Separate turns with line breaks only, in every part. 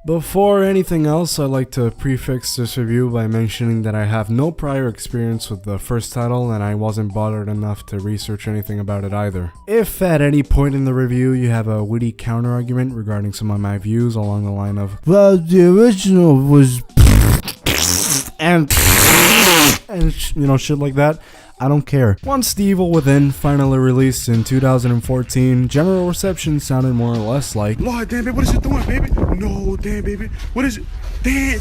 Before anything else, I'd like to prefix this review by mentioning that I have no prior experience with the first title and I wasn't bothered enough to research anything about it either. If at any point in the review you have a witty counter-argument regarding some of my views along the line of, well, the original was and you know, shit like that, I don't care. Once The Evil Within finally released in 2014, general reception sounded more or less like,
Lord, damn, baby, what is it doing, baby? No, damn, baby, what is it? Damn,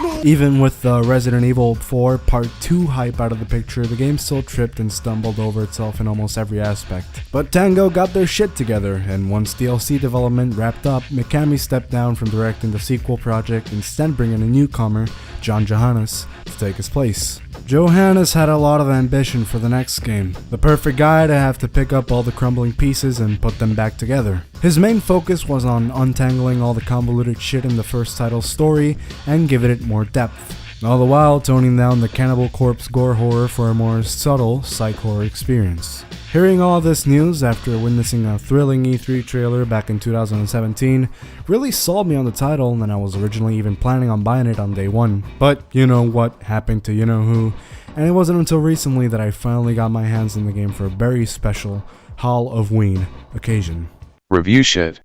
no.
Even with Resident Evil 4 Part 2 hype out of the picture, the game still tripped and stumbled over itself in almost every aspect. But Tango got their shit together, and once DLC development wrapped up, Mikami stepped down from directing the sequel project, instead bringing a newcomer, John Johannes, to take his place. Johannes had a lot of ambition for the next game, the perfect guy to have to pick up all the crumbling pieces and put them back together. His main focus was on untangling all the convoluted shit in the first title's story and giving it more depth, all the while toning down the cannibal corpse gore horror for a more subtle psych horror experience. Hearing all this news after witnessing a thrilling E3 trailer back in 2017 really sold me on the title, and I was originally even planning on buying it on day one. But you know what happened to you know who, and it wasn't until recently that I finally got my hands in the game for a very special Halloween occasion.
Review shit.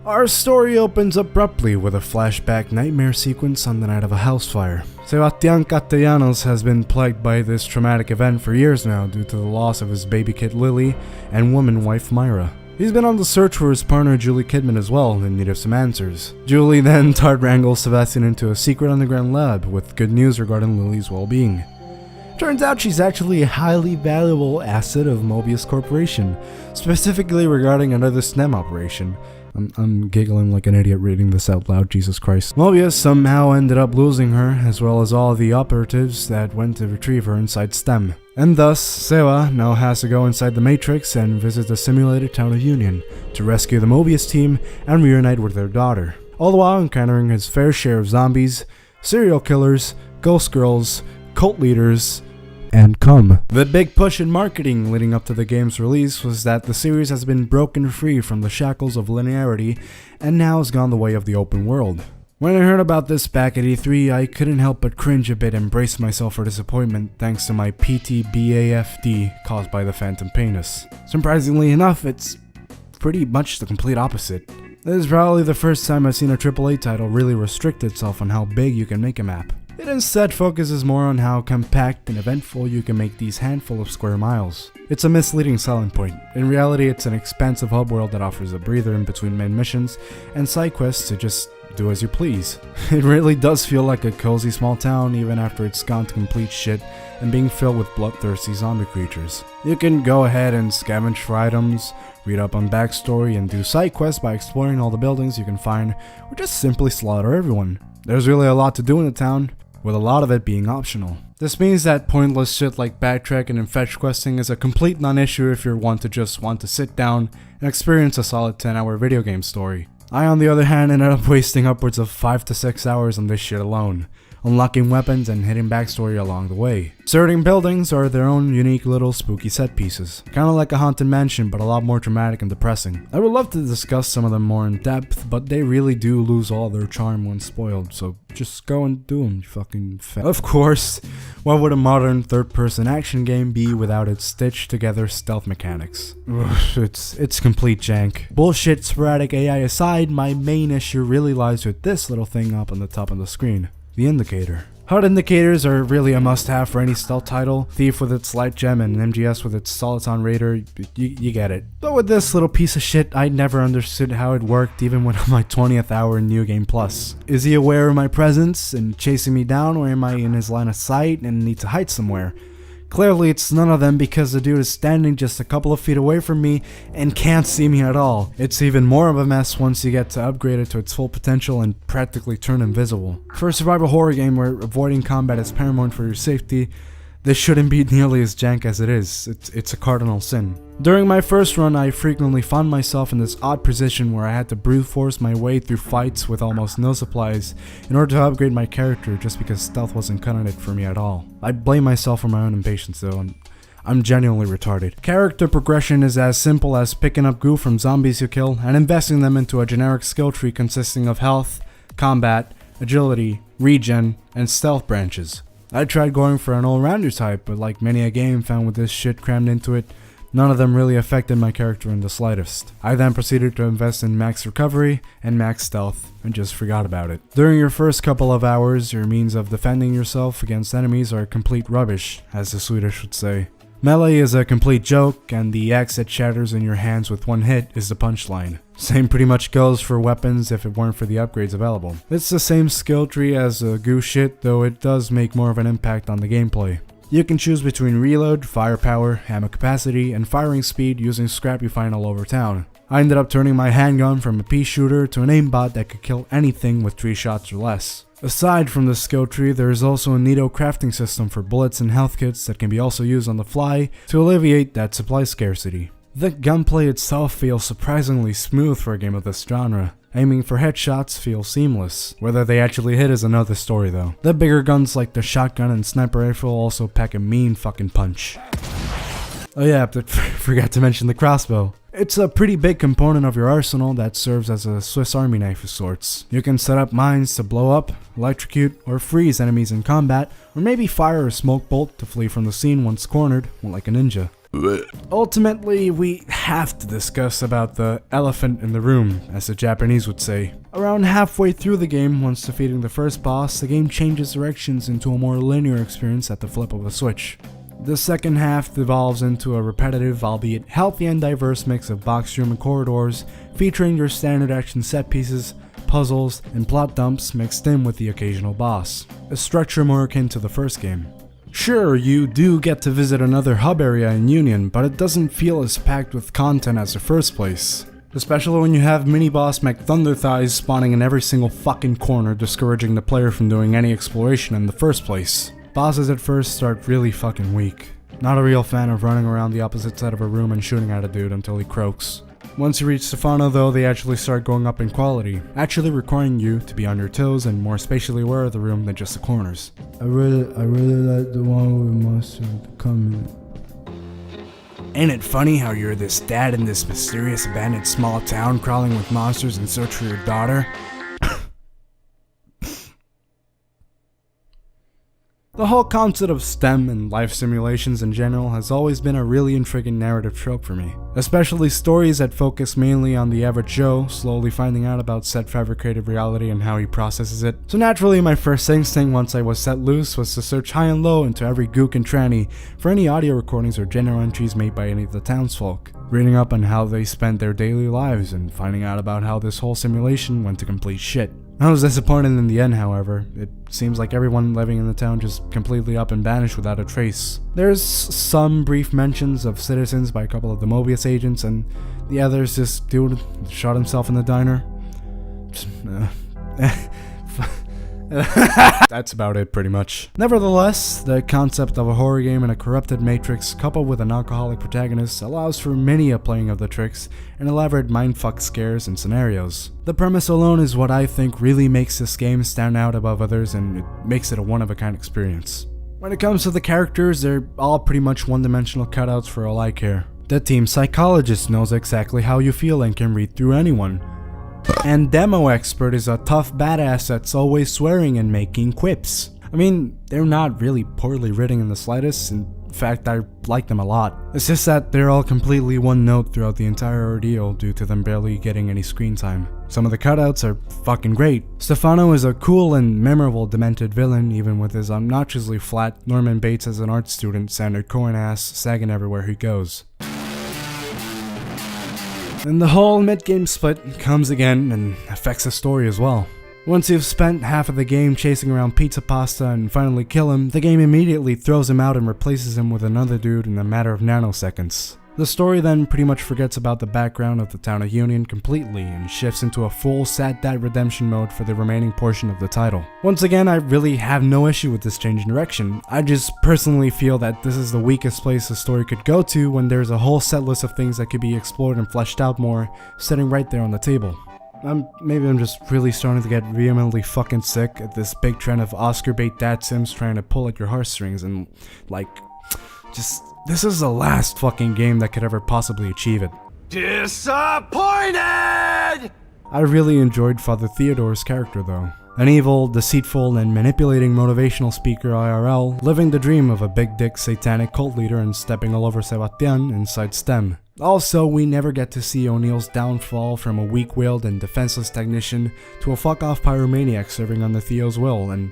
Our story opens abruptly with a flashback nightmare sequence on the night of a house fire. Sebastian Castellanos has been plagued by this traumatic event for years now due to the loss of his baby kid Lily and woman wife Myra. He's been on the search for his partner Julie Kidman as well, in need of some answers. Julie then wrangles Sebastian into a secret underground lab with good news regarding Lily's well-being. Turns out she's actually a highly valuable asset of Mobius Corporation, specifically regarding another STEM operation. I'm giggling like an idiot reading this out loud, Jesus Christ. Mobius somehow ended up losing her, as well as all the operatives that went to retrieve her inside STEM. And thus, Sewa now has to go inside the Matrix and visit the simulated town of Union to rescue the Mobius team and reunite with their daughter, all the while encountering his fair share of zombies, serial killers, ghost girls, cult leaders, and cum. The big push in marketing leading up to the game's release was that the series has been broken free from the shackles of linearity and now has gone the way of the open world. When I heard about this back at E3, I couldn't help but cringe a bit and brace myself for disappointment thanks to my PTBAFD caused by the Phantom Penis. Surprisingly enough, it's pretty much the complete opposite. This is probably the first time I've seen a AAA title really restrict itself on how big you can make a map. It instead focuses more on how compact and eventful you can make these handful of square miles. It's a misleading selling point. In reality, it's an expansive hub world that offers a breather in between main missions and side quests to just do as you please. It really does feel like a cozy small town even after it's gone to complete shit and being filled with bloodthirsty zombie creatures. You can go ahead and scavenge for items, read up on backstory, and do side quests by exploring all the buildings you can find, or just simply slaughter everyone. There's really a lot to do in the town, with a lot of it being optional. This means that pointless shit like backtracking and fetch questing is a complete non-issue if you're one to just want to sit down and experience a solid 10-hour video game story. I, on the other hand, ended up wasting upwards of 5 to 6 hours on this shit alone, unlocking weapons and hitting backstory along the way. Certain buildings are their own unique little spooky set pieces, kinda like a haunted mansion but a lot more dramatic and depressing. I would love to discuss some of them more in depth, but they really do lose all their charm when spoiled, so just go and do them, you fucking fat. Of course, what would a modern third-person action game be without its stitched-together stealth mechanics? It's complete jank. Bullshit sporadic AI aside, my main issue really lies with this little thing up on the top of the screen. The indicator. HUD indicators are really a must-have for any stealth title. Thief with its light gem and MGS with its Soliton radar, you get it. But with this little piece of shit, I never understood how it worked even when on my 20th hour in New Game Plus. Is he aware of my presence and chasing me down, or am I in his line of sight and need to hide somewhere? Clearly it's none of them because the dude is standing just a couple of feet away from me and can't see me at all. It's even more of a mess once you get to upgrade it to its full potential and practically turn invisible. For a survival horror game where avoiding combat is paramount for your safety, this shouldn't be nearly as jank as it is. It's a cardinal sin. During my first run, I frequently found myself in this odd position where I had to brute force my way through fights with almost no supplies in order to upgrade my character just because stealth wasn't cutting it for me at all. I blame myself for my own impatience though, and I'm genuinely retarded. Character progression is as simple as picking up goo from zombies you kill and investing them into a generic skill tree consisting of health, combat, agility, regen, and stealth branches. I tried going for an all-rounder type, but like many a game found with this shit crammed into it, none of them really affected my character in the slightest. I then proceeded to invest in max recovery and max stealth, and just forgot about it. During your first couple of hours, your means of defending yourself against enemies are complete rubbish, as the Swedish would say. Melee is a complete joke, and the axe that shatters in your hands with one hit is the punchline. Same pretty much goes for weapons if it weren't for the upgrades available. It's the same skill tree as goo shit, though it does make more of an impact on the gameplay. You can choose between reload, firepower, ammo capacity, and firing speed using scrap you find all over town. I ended up turning my handgun from a pea shooter to an aimbot that could kill anything with 3 shots or less. Aside from the skill tree, there is also a neato crafting system for bullets and health kits that can be also used on the fly to alleviate that supply scarcity. The gunplay itself feels surprisingly smooth for a game of this genre. Aiming for headshots feels seamless. Whether they actually hit is another story though. The bigger guns like the shotgun and sniper rifle also pack a mean fucking punch. Oh yeah, forgot to mention the crossbow. It's a pretty big component of your arsenal that serves as a Swiss Army knife of sorts. You can set up mines to blow up, electrocute, or freeze enemies in combat, or maybe fire a smoke bolt to flee from the scene once cornered, like a ninja. Ultimately, we have to discuss about the elephant in the room, as the Japanese would say. Around halfway through the game, once defeating the first boss, the game changes directions into a more linear experience at the flip of a switch. The second half devolves into a repetitive, albeit healthy and diverse mix of box room and corridors, featuring your standard action set pieces, puzzles, and plot dumps mixed in with the occasional boss. A structure more akin to the first game. Sure, you do get to visit another hub area in Union, but it doesn't feel as packed with content as the first place. Especially when you have mini-boss McThunderthighs spawning in every single fucking corner, discouraging the player from doing any exploration in the first place. Bosses at first start really fucking weak. Not a real fan of running around the opposite side of a room and shooting at a dude until he croaks. Once you reach Stefano though, they actually start going up in quality, actually requiring you to be on your toes and more spatially aware of the room than just the corners. I really like the one with monster coming. Ain't it funny how you're this dad in this mysterious abandoned small town crawling with monsters in search for your daughter? The whole concept of STEM and life simulations in general has always been a really intriguing narrative trope for me, especially stories that focus mainly on the average Joe slowly finding out about said fabricated reality and how he processes it. So naturally, my first instinct once I was set loose was to search high and low into every gook and tranny for any audio recordings or general entries made by any of the townsfolk, reading up on how they spent their daily lives and finding out about how this whole simulation went to complete shit. I was disappointed in the end, however. It seems like everyone living in the town just completely up and vanished without a trace. There's some brief mentions of citizens by a couple of the Mobius agents, and the others this dude shot himself in the diner. That's about it, pretty much. Nevertheless, the concept of a horror game in a corrupted matrix coupled with an alcoholic protagonist allows for many a playing of the tricks and elaborate mindfuck scares and scenarios. The premise alone is what I think really makes this game stand out above others, and it makes it a one-of-a-kind experience. When it comes to the characters, they're all pretty much one-dimensional cutouts for all I care. The team psychologist knows exactly how you feel and can read through anyone. And Demo Expert is a tough badass that's always swearing and making quips. I mean, they're not really poorly written in the slightest. In fact, I like them a lot. It's just that they're all completely one note throughout the entire ordeal due to them barely getting any screen time. Some of the cutouts are fucking great. Stefano is a cool and memorable demented villain, even with his obnoxiously flat Norman Bates as an art student, Sandra Cohen ass sagging everywhere he goes. And the whole mid-game split comes again and affects the story as well. Once you've spent half of the game chasing around Pizza Pasta and finally kill him, the game immediately throws him out and replaces him with another dude in a matter of nanoseconds. The story then pretty much forgets about the background of the town of Union completely and shifts into a full sad dad redemption mode for the remaining portion of the title. Once again, I really have no issue with this change in direction. I just personally feel that this is the weakest place the story could go to when there's a whole set list of things that could be explored and fleshed out more, sitting right there on the table. Maybe I'm just really starting to get vehemently fucking sick at this big trend of Oscar bait dad sims trying to pull at your heartstrings and, like, just this is the last fucking game that could ever possibly achieve it.
Disappointed!
I really enjoyed Father Theodore's character though. An evil, deceitful, and manipulating motivational speaker IRL, living the dream of a big dick satanic cult leader and stepping all over Sebastian inside STEM. Also, we never get to see O'Neill's downfall from a weak-willed and defenseless technician to a fuck-off pyromaniac serving under Theo's will, and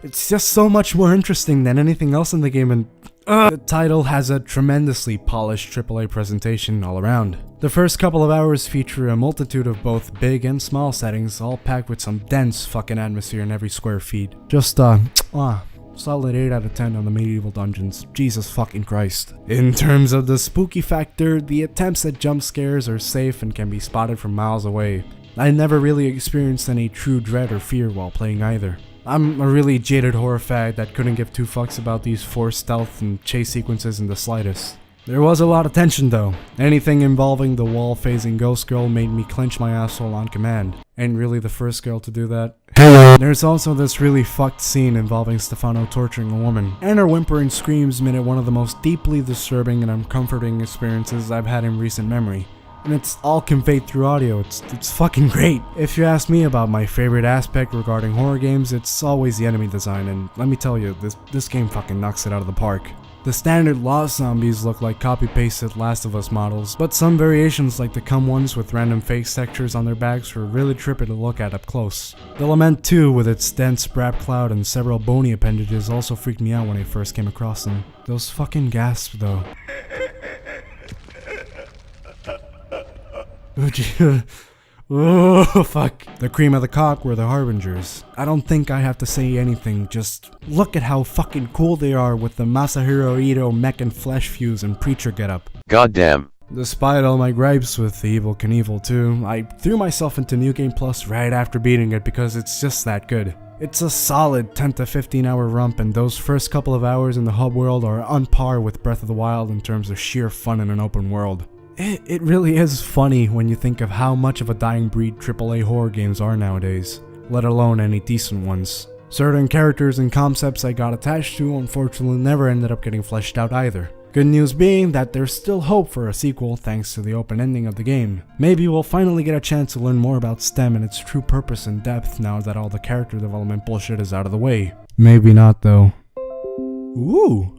it's just so much more interesting than anything else in the game, and the title has a tremendously polished AAA presentation all around. The first couple of hours feature a multitude of both big and small settings, all packed with some dense fucking atmosphere in every square feet. Just solid 8 out of 10 on the medieval dungeons. Jesus fucking Christ. In terms of the spooky factor, the attempts at jump scares are safe and can be spotted from miles away. I never really experienced any true dread or fear while playing either. I'm a really jaded horror fag that couldn't give two fucks about these forced stealth and chase sequences in the slightest. There was a lot of tension though. Anything involving the wall-phasing ghost girl made me clench my asshole on command. Ain't really the first girl to do that. There's also this really fucked scene involving Stefano torturing a woman, and her whimpering screams made it one of the most deeply disturbing and uncomforting experiences I've had in recent memory. And it's all conveyed through audio. It's fucking great. If you ask me about my favorite aspect regarding horror games, it's always the enemy design, and let me tell you, this game fucking knocks it out of the park. The standard Lost zombies look like copy-pasted Last of Us models, but some variations like the cum ones with random face textures on their backs were really trippy to look at up close. The Lament 2 with its dense brap cloud and several bony appendages also freaked me out when I first came across them. Those fucking gasps though. Oh, fuck. The cream of the cock were the Harbingers. I don't think I have to say anything, just look at how fucking cool they are with the Masahiro Ito mech and flesh fuse and preacher getup.
Goddamn.
Despite all my gripes with the Evil Knievel 2, I threw myself into New Game Plus right after beating it because it's just that good. It's a solid 10 to 15 hour rump, and those first couple of hours in the hub world are on par with Breath of the Wild in terms of sheer fun in an open world. It really is funny when you think of how much of a dying breed AAA horror games are nowadays, let alone any decent ones. Certain characters and concepts I got attached to unfortunately never ended up getting fleshed out either. Good news being that there's still hope for a sequel thanks to the open ending of the game. Maybe we'll finally get a chance to learn more about STEM and its true purpose in depth now that all the character development bullshit is out of the way. Maybe not though. Ooh!